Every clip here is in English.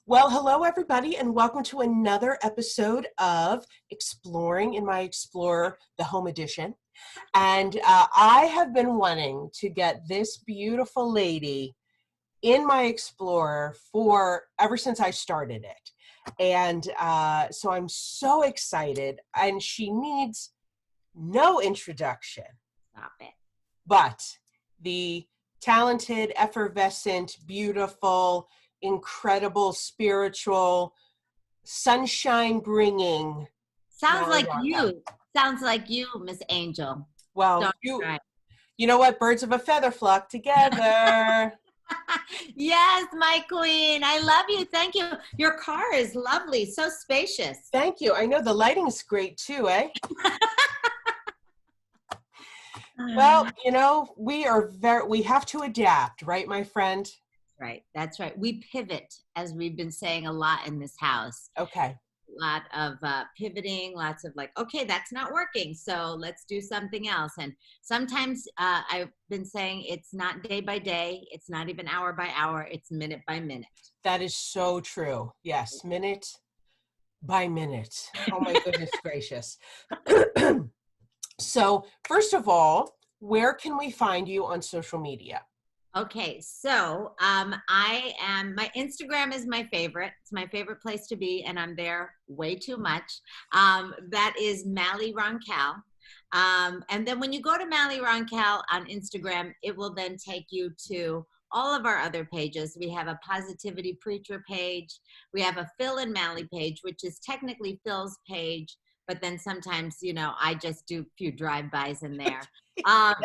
Well, hello everybody, and welcome to another episode of Exploring in My Explorer, the Home Edition. And I have been wanting to get this beautiful lady in my Explorer for ever since I started it. And so I'm so excited, and she needs no introduction. Stop it. But the talented, effervescent, beautiful, incredible, spiritual, sunshine bringing. Sounds Mally like Roncal. you. Sounds like you, Miss Angel. Well, Don't you try. know what? Birds of a feather flock together. Yes, my queen. I love you. Thank you. Your car is lovely. So spacious. Thank you. I know the lighting's great too, eh? Well, you know, we have to adapt, right, my friend? Right. That's right. We pivot, as we've been saying a lot in this house. Okay. A lot of pivoting, lots of like, okay, that's not working, so let's do something else. And sometimes I've been saying it's not day by day, it's not even hour by hour, it's minute by minute. That is so true. Yes, minute by minute. Oh my goodness gracious. So, first of all, where can we find you on social media? Okay, so my Instagram is my favorite. It's my favorite place to be, and I'm there way too much. That is Mally Roncal. And then when you go to Mally Roncal on Instagram, it will then take you to all of our other pages. We have a Positivity Preacher page. We have a Phil and Mally page, which is technically Phil's page, but then sometimes, you know, I just do a few drive-bys in there.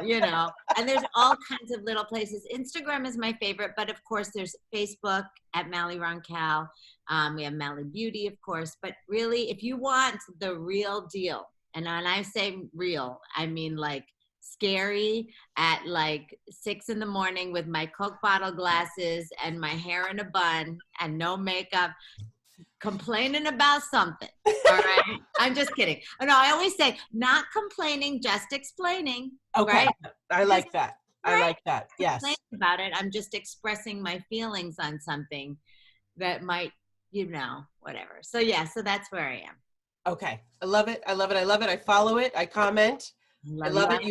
You know, and there's all kinds of little places. Instagram is my favorite, but of course there's Facebook at Mally Roncal. We have Mally Beauty, of course, but really if you want the real deal, and when I say real, I mean like scary at like 6 a.m. with my Coke bottle glasses and my hair in a bun and no makeup, complaining about something. All right. I'm just kidding. Oh, no, I always say not complaining, just explaining. Okay. Right? I like that. Right? I like that. Yes. Complaining about it. I'm just expressing my feelings on something that might, you know, whatever. So yeah, so that's where I am. Okay. I love it. I love it. I love it. I follow it. I comment. I love it.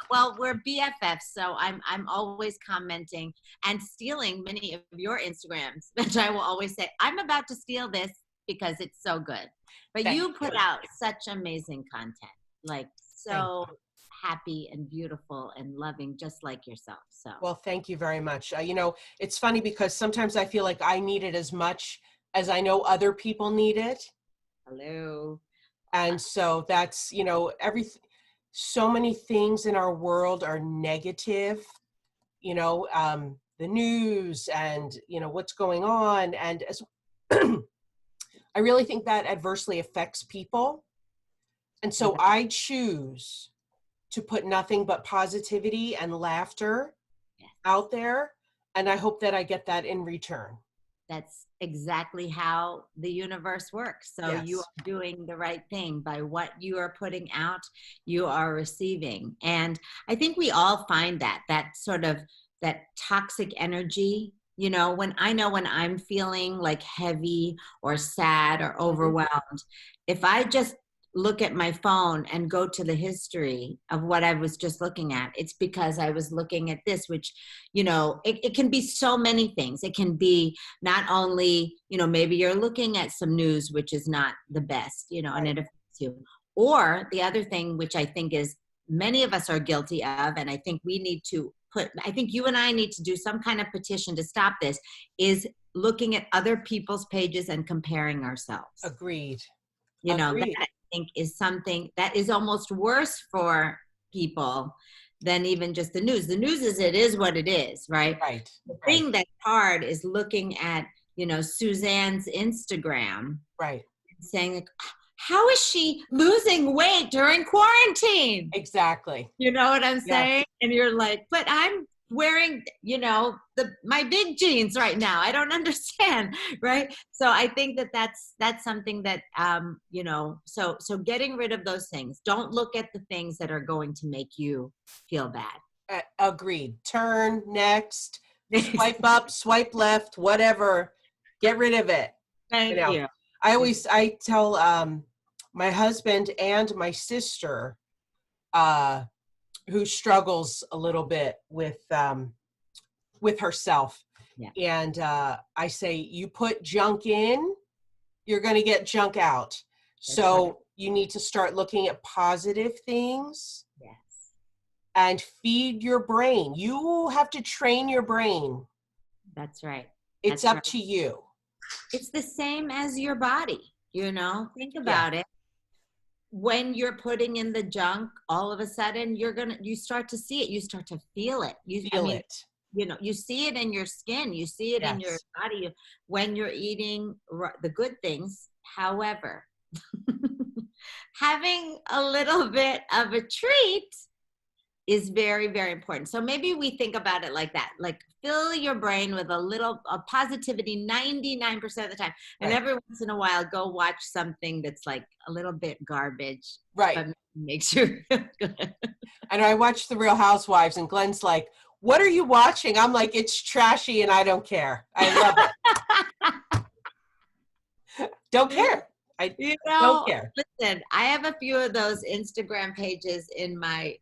Well, we're BFFs, so I'm always commenting and stealing many of your Instagrams, which I will always say, I'm about to steal this because it's so good. But you put out such amazing content, like so happy and beautiful and loving, just like yourself. So well, thank you very much. You know, it's funny because sometimes I feel like I need it as much as I know other people need it. Hello. And so that's, you know, so many things in our world are negative, you know, the news and, you know, what's going on. And as I really think that adversely affects people. And so I choose to put nothing but positivity and laughter out there. And I hope that I get that in return. That's exactly how the universe works. So you are doing the right thing by what you are putting out, you are receiving. And I think we all find that sort of that toxic energy, you know, when I'm feeling like heavy or sad or overwhelmed, if I just look at my phone and go to the history of what I was just looking at, it's because I was looking at this, which, you know, it can be so many things. It can be not only, you know, maybe you're looking at some news, which is not the best, you know, and it affects you. Or the other thing, which I think is many of us are guilty of, and I think we need to I think you and I need to do some kind of petition to stop this, is looking at other people's pages and comparing ourselves. Agreed. You know, that I think is something that is almost worse for people than even just the news. The news it is what it is, right? Right. The thing that's hard is looking at, you know, Suzanne's Instagram. Right. Saying like, how is she losing weight during quarantine? Exactly. You know what I'm saying? And you're like, but I'm wearing, you know, my big jeans right now. I don't understand, right? So I think that's something that, you know, so getting rid of those things. Don't look at the things that are going to make you feel bad. Agreed. Turn next, swipe up, swipe left, whatever Get rid of it. Thank you. I tell my husband and my sister, who struggles a little bit with herself. Yeah. And I say, you put junk in, you're going to get junk out. So right. you need to start looking at positive things. Yes. And feed your brain. You have to train your brain. That's right. It's up to you. It's the same as your body, think about it. When you're putting in the junk, all of a sudden you start to see it. You start to feel it. You see it in your skin. You see it in your body when you're eating the good things. However, having a little bit of a treat is very, very important. So maybe we think about it like that, like fill your brain with a positivity 99% of the time. And every once in a while, go watch something that's like a little bit garbage. Right. But makes you feel good. And I watch The Real Housewives and Glenn's like, what are you watching? I'm like, it's trashy and I don't care. I love it. Don't care. I don't care. Listen, I have a few of those Instagram pages in my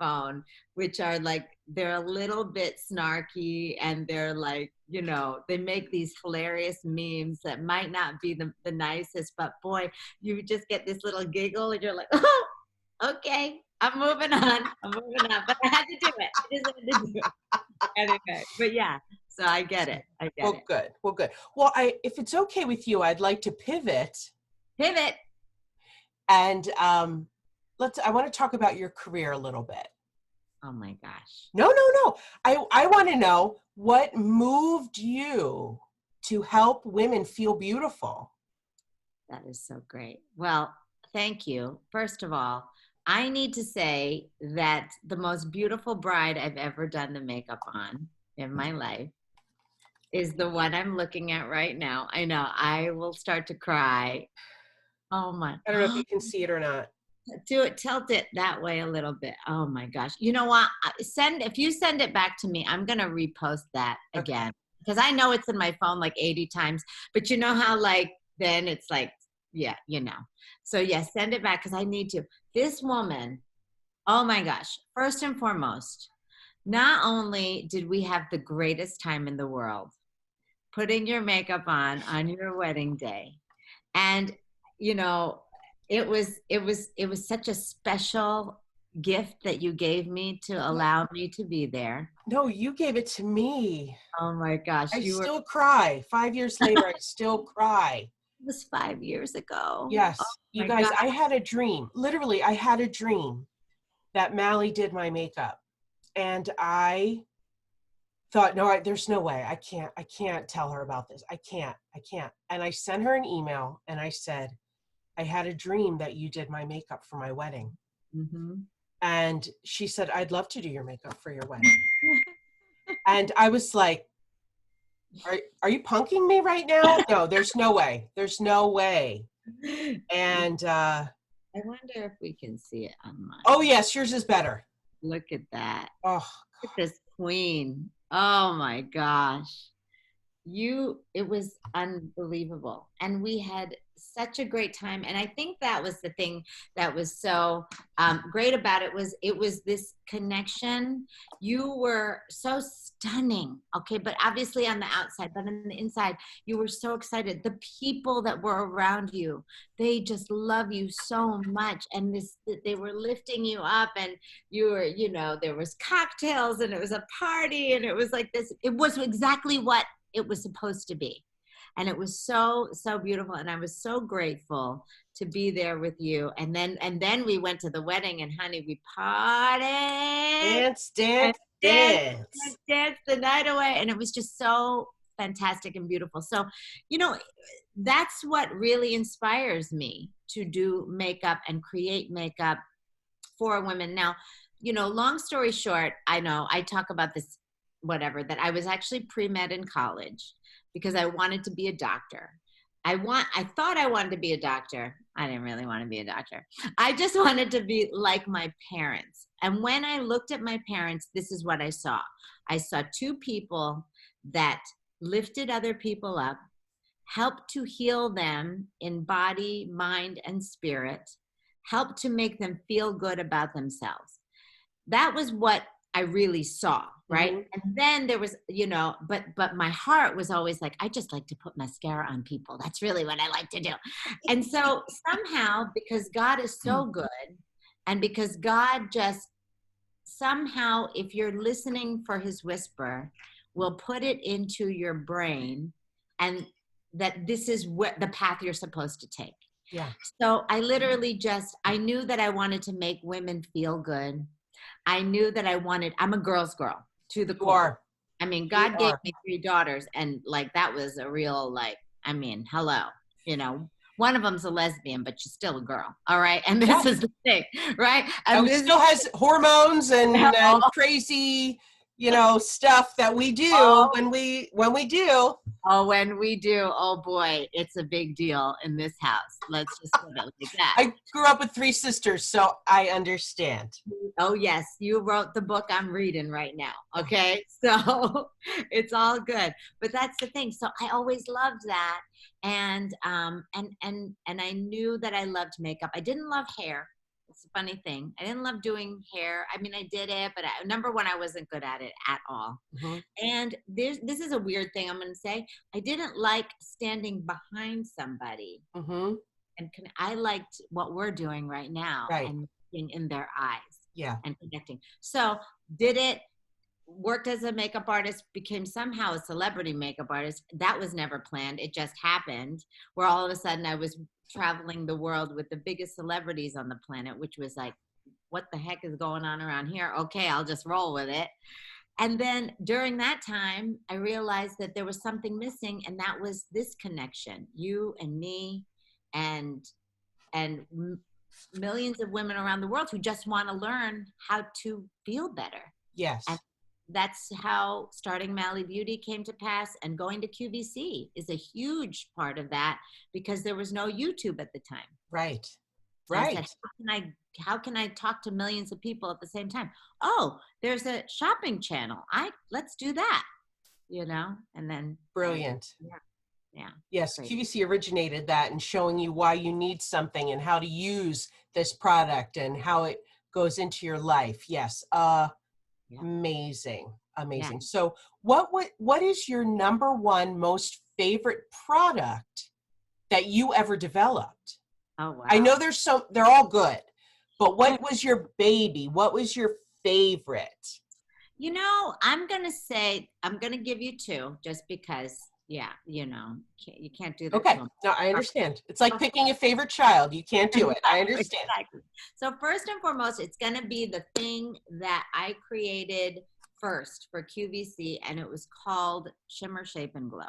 phone, which are like, they're a little bit snarky and they're like, they make these hilarious memes that might not be the nicest, but boy, you just get this little giggle and you're like, oh, okay, I'm moving on. But I had to do it. I just had to do it. Anyway, but yeah, so I get it. Well, good. Well, if it's okay with you, I'd like to pivot. And I want to talk about your career a little bit. Oh my gosh. No. I want to know what moved you to help women feel beautiful. That is so great. Well, thank you. First of all, I need to say that the most beautiful bride I've ever done the makeup on in my life is the one I'm looking at right now. I know I will start to cry. Oh my. I don't know if you can see it or not. Tilt it that way a little bit. Oh my gosh. You know what? If you send it back to me, I'm going to repost that again because I know it's in my phone like 80 times, but you know how like, then it's like, yeah, So yes, send it back because I need to. This woman, oh my gosh. First and foremost, not only did we have the greatest time in the world putting your makeup on your wedding day, and it was such a special gift that you gave me to allow me to be there. No, you gave it to me. Oh my gosh. I still cry. 5 years later, I still cry. It was 5 years ago. Yes. Oh you guys, God. I had a dream. Literally, I had a dream that Mally did my makeup. And I thought, no, there's no way. I can't tell her about this. I can't. And I sent her an email and I said, I had a dream that you did my makeup for my wedding. Mm-hmm. And she said, I'd love to do your makeup for your wedding. And I was like, are you punking me right now? No, there's no way. There's no way. And I wonder if we can see it on mine. Oh, yes, yours is better. Look at that. Oh, look at this queen. Oh my gosh. It was unbelievable. And we had such a great time. And I think that was the thing that was so great about it was this connection. You were so stunning. Okay. But obviously on the outside, but on the inside, you were so excited. The people that were around you, they just love you so much. And they were lifting you up and you were, there was cocktails and it was a party and it was like this. It was exactly what it was supposed to be. And it was so, so beautiful. And I was so grateful to be there with you. And then we went to the wedding and honey, we partied. Danced the night away. And it was just so fantastic and beautiful. So, that's what really inspires me to do makeup and create makeup for women. Now, long story short, I know I talk about this that I was actually pre-med in college because I wanted to be a doctor. I thought I wanted to be a doctor. I didn't really want to be a doctor. I just wanted to be like my parents. And when I looked at my parents, this is what I saw. I saw two people that lifted other people up, helped to heal them in body, mind, and spirit, helped to make them feel good about themselves. That was what I really saw, right? Mhm. And then there was, but my heart was always like, I just like to put mascara on people. That's really what I like to do. And so somehow, because God is so good, and because God just somehow, if you're listening for his whisper, will put it into your brain, and that this is what the path you're supposed to take. Yeah. So I knew that I wanted to make women feel good. I knew that I'm a girl's girl to the You core. are. I mean, You God gave are. me 3 daughters, and like that was a real, hello, one of them's a lesbian, but she's still a girl. All right. And Yeah. this is the thing, right? And And it this still has hormones and oh, crazy, stuff that we do oh, when we do. oh, when we do, oh boy, it's a big deal in this house. Let's just put it like that. I grew up with 3 sisters, so I understand. Oh yes, you wrote the book I'm reading right now. Okay, so it's all good. But that's the thing. So I always loved that, and I knew that I loved makeup. I didn't love hair. It's a funny thing. I didn't love doing hair. I mean, I did it, but number one, I wasn't good at it at all. Mhm. And this is a weird thing I'm going to say. I didn't like standing behind somebody, Mhm. and I liked what we're doing right now Right. and looking in their eyes Yeah. and connecting. So did it, worked as a makeup artist, became somehow a celebrity makeup artist. That was never planned. It just happened, where all of a sudden I was traveling the world with the biggest celebrities on the planet, which was like, what the heck is going on around here? Okay, I'll just roll with it. And then during that time, I realized that there was something missing, and that was this connection, you and me, and and millions of women around the world who just want to learn how to feel better. Yes. And that's how starting Mally Beauty came to pass, and going to QVC is a huge part of that, because there was no YouTube at the time. Right. And I said, Right. how can I talk to millions of people at the same time? Oh, there's a shopping channel. Let's do that, and then Brilliant. yeah. Yes, Great. QVC originated that and showing you why you need something and how to use this product and how it goes into your life. Yes. Yeah. Amazing. Yeah. Amazing. So what is your number one most favorite product that you ever developed? Oh, wow. I know they're all good, but what was your baby? What was your favorite? I'm going to give you 2 just because, yeah, you can't do that Okay. to them. No, I understand. It's like picking a favorite child. You can't do it. I Exactly, understand. exactly. So first and foremost, it's going to be the thing that I created first for QVC, and it was called Shimmer, Shape, and Glow.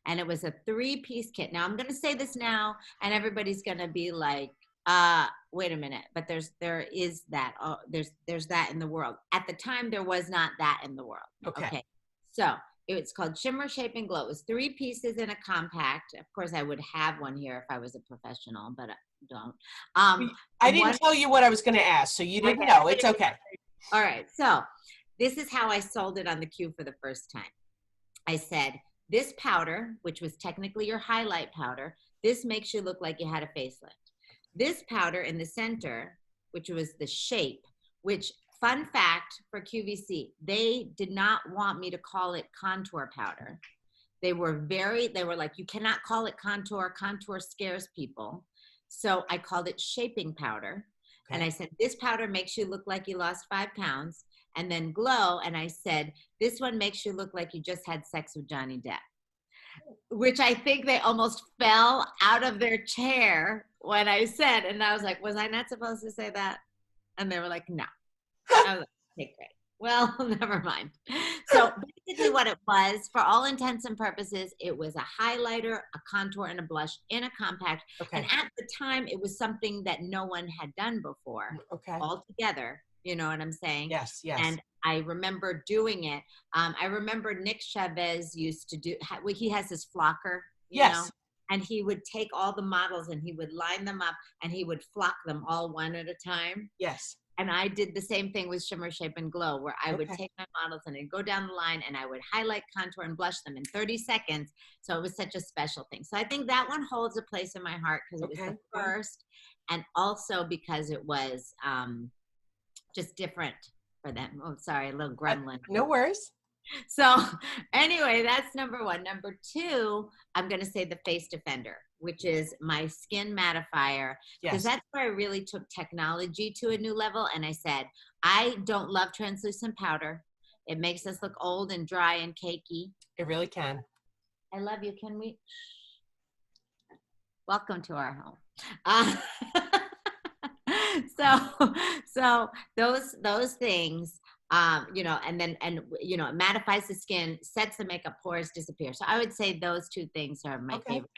And it was a 3-piece kit. Now I'm going to say this now, and everybody's going to be like, wait a minute, but there is that. Oh, there's that in the world. At the time, there was not that in the world. Okay. So it's called Shimmer, Shape, and Glow. It was 3 pieces in a compact. Of course, I would have one here if I was a professional, but I don't. I didn't tell you what I was going to ask, so you didn't know. It's okay. All right. So this is how I sold it on the Q for the first time. I said, this powder, which was technically your highlight powder, this makes you look like you had a facelift. This powder in the center, which was the shape, which, fun fact for QVC, they did not want me to call it contour powder. They were like, you cannot call it contour. Contour scares people. So I called it shaping powder. Okay. And I said, this powder makes you look like you lost 5 pounds. And then glow. And I said, this one makes you look like you just had sex with Johnny Depp. Which I think they almost fell out of their chair when I said, and I was like, was I not supposed to say that? And they were like, no. I was like, okay, great. Well, never mind. So basically what it was, for all intents and purposes, it was a highlighter, a contour, and a blush in a compact. Okay. And at the time, it was something that no one had done before. Okay. All together. You know what I'm saying? Yes, yes. And I remember doing it. I remember Nick Chavez used to do, he has his flocker, you know? And he would take all the models and he would line them up and he would flock them all one at a time. Yes. And I did the same thing with Shimmer, Shape, and Glow, where I would take my models and I'd go down the line and I would highlight, contour, and blush them in 30 seconds. So it was such a special thing. So I think that one holds a place in my heart because it was the first, and also because it was just different for them. Oh, sorry, a little gremlin. No worries. So anyway, that's number one. Number two, I'm going to say the Face Defender, which is my skin mattifier, because that's where I really took technology to a new level. And I said, I don't love translucent powder. It makes us look old and dry and cakey. It really can. I love you. Can we? Welcome to our home. So those things, you know, and you know, it mattifies the skin, sets the makeup, pores disappear. So I would say those two things are my favorite,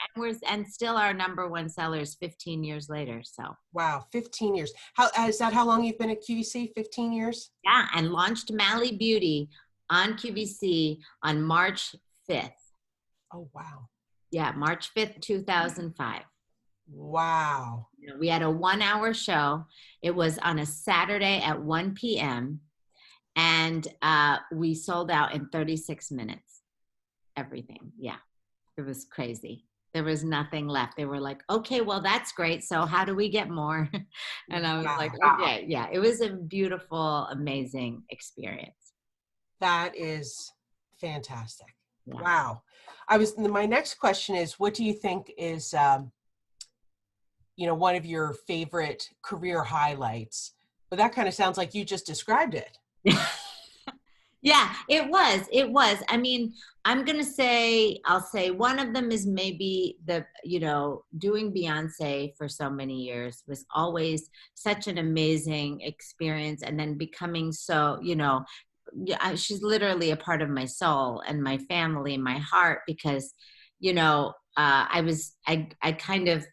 and still our number one sellers 15 years later. So wow, 15 years. Is that how long you've been at QVC? 15 years? Yeah, and launched Mally Beauty on QVC on March 5th. Oh wow. Yeah, March 5th, 2005. Wow. You know, we had a 1-hour show. It was on a Saturday at 1 p.m. And we sold out in 36 minutes. Everything. Yeah. It was crazy. There was nothing left. They were like, okay, well, that's great. So how do we get more? And I was like, okay. Yeah. It was a beautiful, amazing experience. That is fantastic. Yeah. Wow. My next question is, what do you think is, you know, one of your favorite career highlights? But that kind of sounds like you just described it. Yeah, it was. I mean, I'll say one of them is maybe you know, doing Beyonce for so many years was always such an amazing experience. And then becoming so, you know, she's literally a part of my soul and my family, my heart, because, you know, I kind of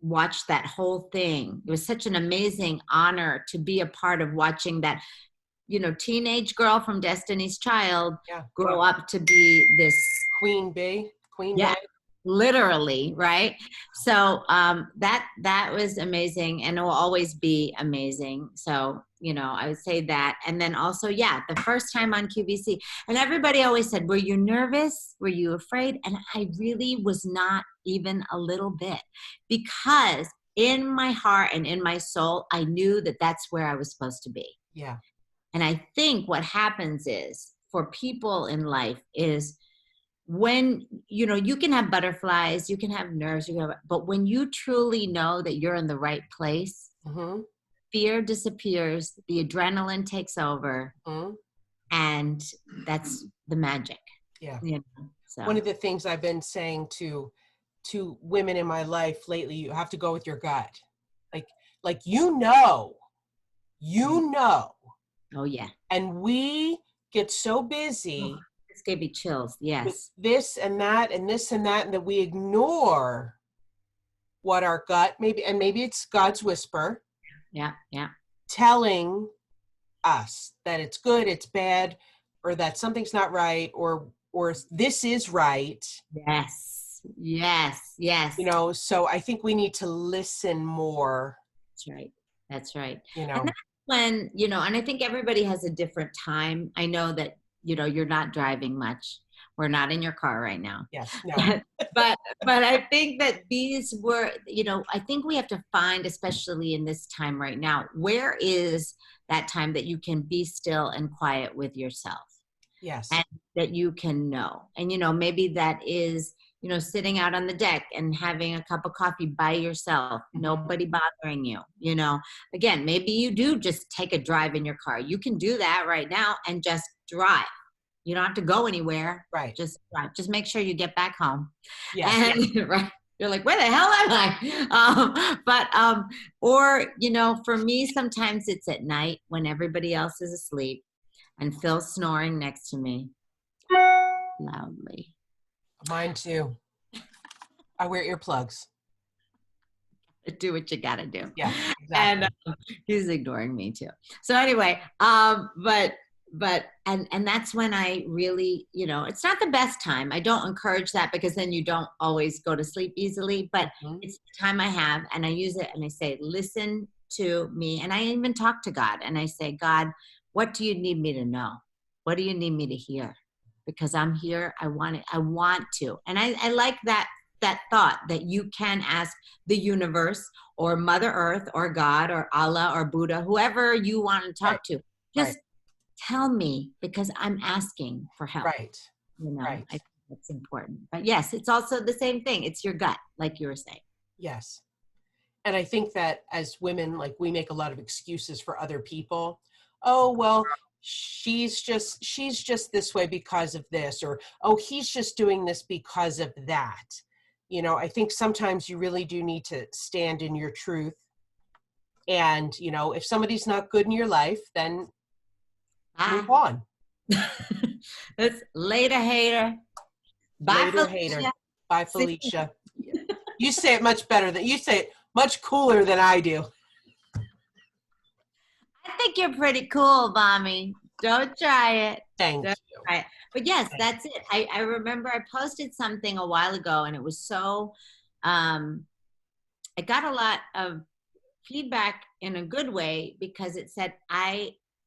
watched that whole thing. It was such an amazing honor to be a part of watching that, you know, teenage girl from Destiny's Child grow up to be this Queen Bee. Literally, right? So that was amazing, and it will always be amazing. So, you know, I would say that. And then also, the first time on QVC, and everybody always said, were you nervous? Were you afraid? And I really was not even a little bit, because in my heart and in my soul, I knew that that's where I was supposed to be. Yeah. And I think what happens is, for people in life, is when, you know, you can have butterflies, you can have nerves, but when you truly know that you're in the right place, fear disappears, the adrenaline takes over, and that's the magic. Yeah. You know, so. One of the things I've been saying to women in my life lately, you have to go with your gut. Like you know. Oh yeah. And we get so busy. This gave me chills. Yes. With this and that and this and that, and that we ignore what our gut, maybe it's God's whisper. Yeah. Telling us that it's good, it's bad, or that something's not right, or this is right. Yes. You know, so I think we need to listen more. That's right. You know. And that's when, you know, and I think everybody has a different time. I know that, you know, you're not driving much. We're not in your car right now. Yes, no. but I think that these were, you know, I think we have to find, especially in this time right now, where is that time that you can be still and quiet with yourself? Yes. And that you can know. And, you know, maybe that is, you know, sitting out on the deck and having a cup of coffee by yourself, nobody bothering you, you know. Again, maybe you do just take a drive in your car. You can do that right now and just drive. You don't have to go anywhere. Right. Just drive. Just make sure you get back home. Yes. And, right. You're like, where the hell am I? Or, you know, for me, sometimes it's at night when everybody else is asleep and Phil's snoring next to me loudly. Mine too. I wear earplugs. Do what you gotta do. Yeah, exactly. And he's ignoring me too. So anyway, but that's when I really, you know, it's not the best time. I don't encourage that, because then you don't always go to sleep easily, but it's the time I have, and I use it and I say, listen to me, and I even talk to God, and I say, God, what do you need me to know? What do you need me to hear? Because I'm here. I want it. I want to. And I like that thought that you can ask the universe or Mother Earth or God or Allah or Buddha, whoever you want to talk to. Just tell me, because I'm asking for help. Right. I think that's important. But yes, it's also the same thing. It's your gut, like you were saying. Yes. And I think that as women, like, we make a lot of excuses for other people. Oh, well, she's just this way because of this, or, oh, he's just doing this because of that. I think sometimes you really do need to stand in your truth. And, if somebody's not good in your life, then move on. It's later, hater. Bye, Later, Felicia. hater. Bye, Felicia. You say it much better you say it much cooler than I do. I think you're pretty cool, Mommy. Don't try it. Thank you. Try it. But yes, that's it. I remember I posted something a while ago, and it was so, I got a lot of feedback in a good way, because it said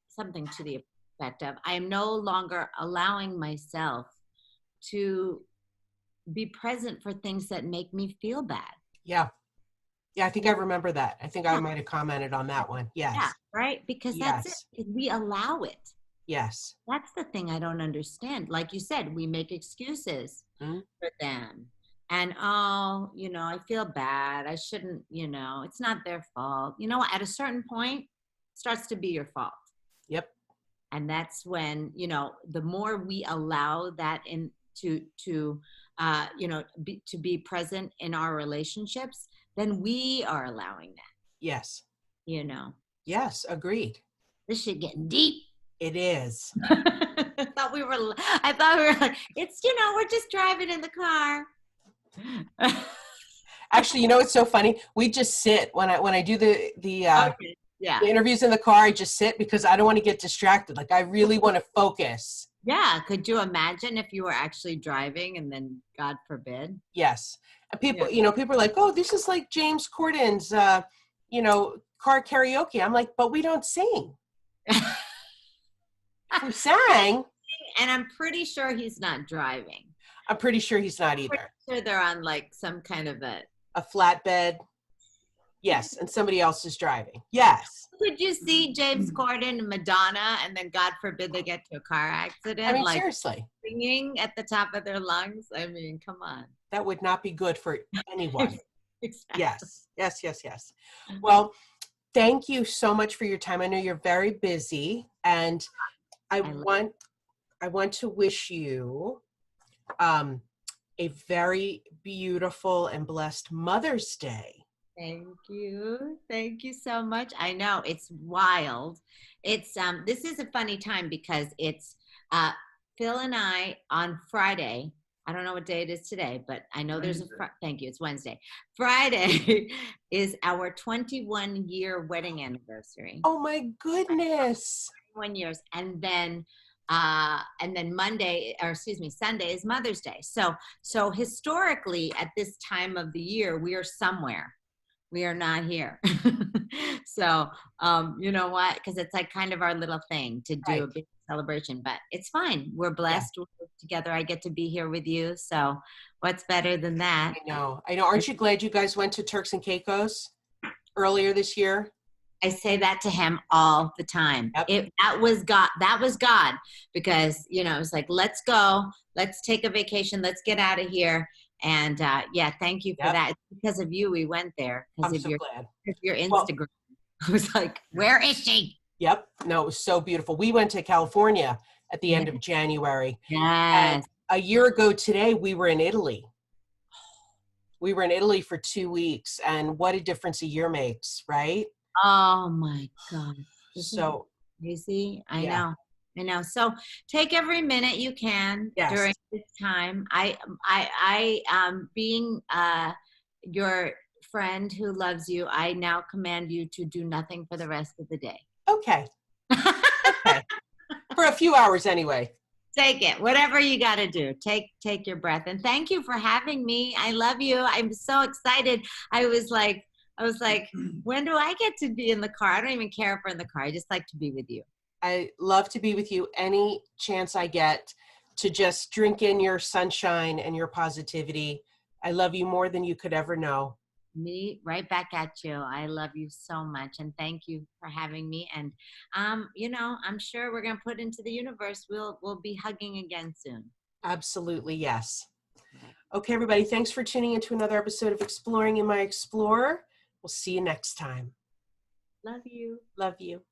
something to the effect of, I am no longer allowing myself to be present for things that make me feel bad. Yeah, I think I remember that. I think I might have commented on that one. Yes. Yeah, right? Because that's it. We allow it. Yes. That's the thing I don't understand. Like you said, we make excuses for them. And, I feel bad. I shouldn't, it's not their fault. At a certain point, it starts to be your fault. Yep. And that's when, the more we allow that to be present in our relationships, then we are allowing that. Yes. Yes, agreed. This shit getting deep. It is. I thought we were like, it's, we're just driving in the car. Actually, it's so funny. We just sit when I do the interviews in the car. I just sit because I don't want to get distracted. Like, I really want to focus. Yeah. Could you imagine if you were actually driving and then, God forbid? Yes. And people, people are like, oh, this is like James Corden's, car karaoke. I'm like, but we don't sing. If we sang. And I'm pretty sure he's not driving. I'm pretty sure he's not either. I'm pretty sure they're on like some kind of a flatbed. Yes. And somebody else is driving. Yes. Could you see James Corden and Madonna, and then God forbid they get to a car accident? I mean, seriously. Singing at the top of their lungs. I mean, come on. That would not be good for anyone. Exactly. Yes. Well, thank you so much for your time. I know you're very busy, and I want to wish you a very beautiful and blessed Mother's Day. Thank you so much. I know it's wild. It's this is a funny time because it's Phil and I on Friday. I don't know what day it is today, but I know Wednesday. Thank you. It's Wednesday. Friday is our 21-year wedding anniversary. Oh my goodness. 21 years. And then Sunday is Mother's Day. So historically at this time of the year, we are somewhere. We are not here. So, you know what? Because it's like kind of our little thing to do a big celebration, but it's fine. We're blessed. We're together. I get to be here with you. So what's better than that? I know. Aren't you glad you guys went to Turks and Caicos earlier this year? I say that to him all the time. Yep. That was God, because, it's like, let's go, let's take a vacation. Let's get out of here. And thank you for that. It's because of you we went there. I'm so glad. Because your Instagram. Well, I was like, where is she? Yep. No, it was so beautiful. We went to California at the end of January. Yes. And a year ago today, we were in Italy. We were in Italy for 2 weeks. And what a difference a year makes, right? Oh my God. So crazy. I know. So take every minute you can during this time. I being your friend who loves you, I now command you to do nothing for the rest of the day. Okay. For a few hours anyway. Take it. Whatever you got to do. Take your breath. And thank you for having me. I love you. I'm so excited. I was like, I was like, when do I get to be in the car? I don't even care if we're in the car. I just like to be with you. I love to be with you any chance I get to just drink in your sunshine and your positivity. I love you more than you could ever know. Me right back at you. I love you so much, and thank you for having me. And I'm sure we're gonna put into the universe. We'll be hugging again soon. Absolutely, yes. Right. Okay, everybody, thanks for tuning into another episode of Exploring in My Explorer. We'll see you next time. Love you. Love you.